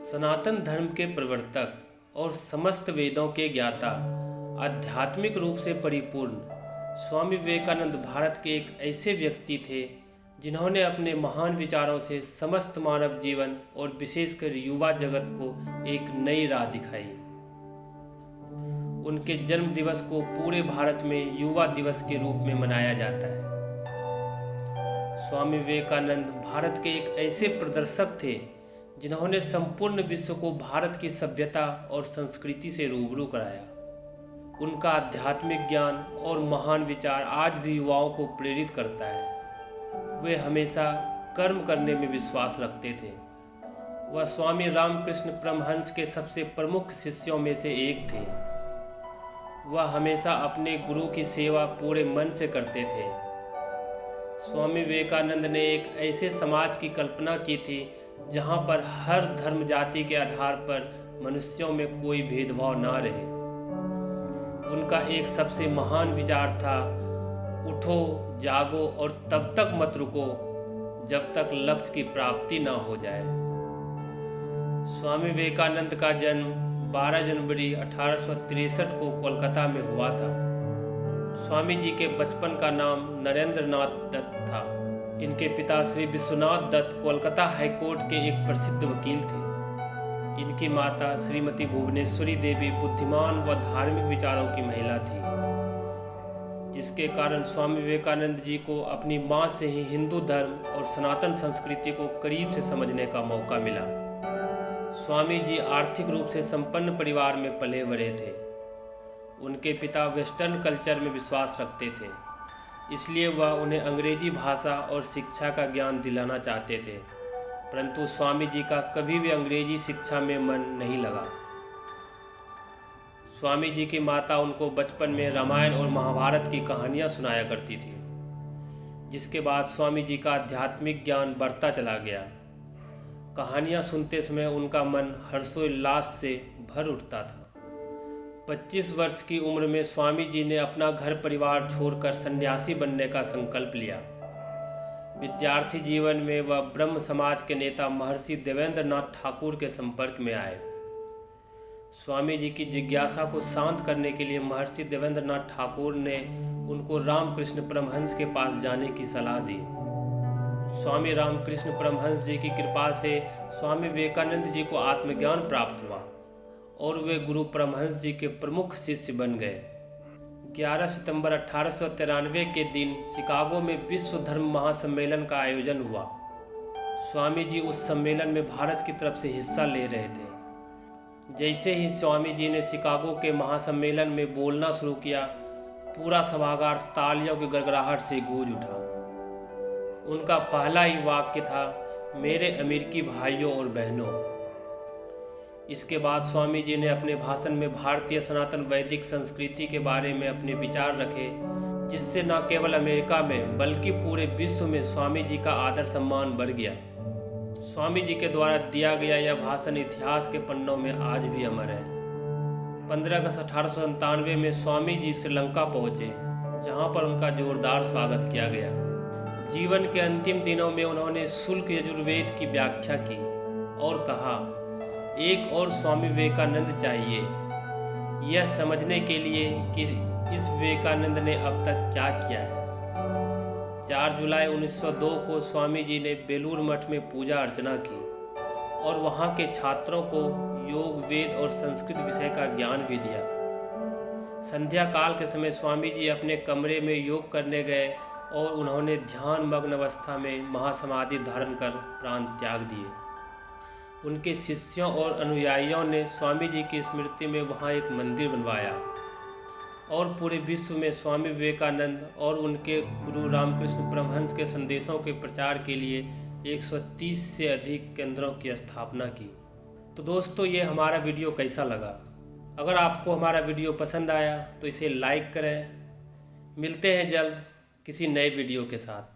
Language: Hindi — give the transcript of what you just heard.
सनातन धर्म के प्रवर्तक और समस्त वेदों के ज्ञाता, आध्यात्मिक रूप से परिपूर्ण स्वामी विवेकानंद भारत के एक ऐसे व्यक्ति थे जिन्होंने अपने महान विचारों से समस्त मानव जीवन और विशेषकर युवा जगत को एक नई राह दिखाई। उनके जन्म दिवस को पूरे भारत में युवा दिवस के रूप में मनाया जाता है। स्वामी विवेकानंद भारत के एक ऐसे प्रदर्शक थे जिन्होंने संपूर्ण विश्व को भारत की सभ्यता और संस्कृति से रूबरू कराया। उनका आध्यात्मिक ज्ञान और महान विचार आज भी युवाओं को प्रेरित करता है। वे हमेशा कर्म करने में विश्वास रखते थे। वह स्वामी रामकृष्ण परमहंस के सबसे प्रमुख शिष्यों में से एक थे। वह हमेशा अपने गुरु की सेवा पूरे मन से करते थे। स्वामी विवेकानंद ने एक ऐसे समाज की कल्पना की थी जहां पर हर धर्म जाति के आधार पर मनुष्यों में कोई भेदभाव ना रहे। उनका एक सबसे महान विचार था, उठो जागो और तब तक मत रुको जब तक लक्ष्य की प्राप्ति ना हो जाए। स्वामी विवेकानंद का जन्म 12 जनवरी 1863 को कोलकाता में हुआ था। स्वामी जी के बचपन का नाम नरेंद्र नाथ दत्त था। इनके पिता श्री विश्वनाथ दत्त कोलकाता हाईकोर्ट के एक प्रसिद्ध वकील थे। इनकी माता श्रीमती भुवनेश्वरी देवी बुद्धिमान व धार्मिक विचारों की महिला थी, जिसके कारण स्वामी विवेकानंद जी को अपनी मां से ही हिंदू धर्म और सनातन संस्कृति को करीब से समझने का मौका मिला। स्वामी जी आर्थिक रूप से संपन्न परिवार में पले बड़े थे। उनके पिता वेस्टर्न कल्चर में विश्वास रखते थे, इसलिए वह उन्हें अंग्रेजी भाषा और शिक्षा का ज्ञान दिलाना चाहते थे, परंतु स्वामी जी का कभी भी अंग्रेजी शिक्षा में मन नहीं लगा। स्वामी जी की माता उनको बचपन में रामायण और महाभारत की कहानियां सुनाया करती थी, जिसके बाद स्वामी जी का आध्यात्मिक ज्ञान बढ़ता चला गया। कहानियां सुनते समय उनका मन हर्षोल्लास से भर उठता था। 25 वर्ष की उम्र में स्वामी जी ने अपना घर परिवार छोड़कर सन्यासी बनने का संकल्प लिया। विद्यार्थी जीवन में वह ब्रह्म समाज के नेता महर्षि देवेंद्र नाथ ठाकुर के संपर्क में आए। स्वामी जी की जिज्ञासा को शांत करने के लिए महर्षि देवेंद्र नाथ ठाकुर ने उनको रामकृष्ण परमहंस के पास जाने की सलाह दी। स्वामी रामकृष्ण परमहंस जी की कृपा से स्वामी विवेकानंद जी को आत्मज्ञान प्राप्त हुआ और वे गुरु परमहंस जी के प्रमुख शिष्य बन गए। 11 सितंबर 1893 के दिन शिकागो में विश्व धर्म महासम्मेलन का आयोजन हुआ। स्वामी जी उस सम्मेलन में भारत की तरफ से हिस्सा ले रहे थे। जैसे ही स्वामी जी ने शिकागो के महासम्मेलन में बोलना शुरू किया, पूरा सभागार तालियों की गड़गड़ाहट से गूंज उठा। उनका पहला ही वाक्य था, मेरे अमेरिकी भाइयों और बहनों। इसके बाद स्वामी जी ने अपने भाषण में भारतीय सनातन वैदिक संस्कृति के बारे में अपने विचार रखे, जिससे न केवल अमेरिका में बल्कि पूरे विश्व में स्वामी जी का आदर सम्मान बढ़ गया। स्वामी जी के द्वारा दिया गया यह भाषण इतिहास के पन्नों में आज भी अमर है। 15 अगस्त 1897 में स्वामी जी श्रीलंका पहुंचे, जहां पर उनका जोरदार स्वागत किया गया। जीवन के अंतिम दिनों में उन्होंने शुल्क यजुर्वेद की व्याख्या की और कहा, एक और स्वामी विवेकानंद चाहिए, यह समझने के लिए कि इस विवेकानंद ने अब तक क्या किया है। 4 जुलाई 1902 को स्वामी जी ने बेलूर मठ में पूजा अर्चना की और वहाँ के छात्रों को योग, वेद और संस्कृत विषय का ज्ञान भी दिया। संध्या काल के समय स्वामी जी अपने कमरे में योग करने गए और उन्होंने ध्यान मग्न अवस्था में महासमाधि धारण कर प्राण त्याग दिए। उनके शिष्यों और अनुयायियों ने स्वामी जी की स्मृति में वहाँ एक मंदिर बनवाया और पूरे विश्व में स्वामी विवेकानंद और उनके गुरु रामकृष्ण परमहंस के संदेशों के प्रचार के लिए 130 से अधिक केंद्रों की स्थापना की। तो दोस्तों, ये हमारा वीडियो कैसा लगा? अगर आपको हमारा वीडियो पसंद आया तो इसे लाइक करें। मिलते हैं जल्द किसी नए वीडियो के साथ।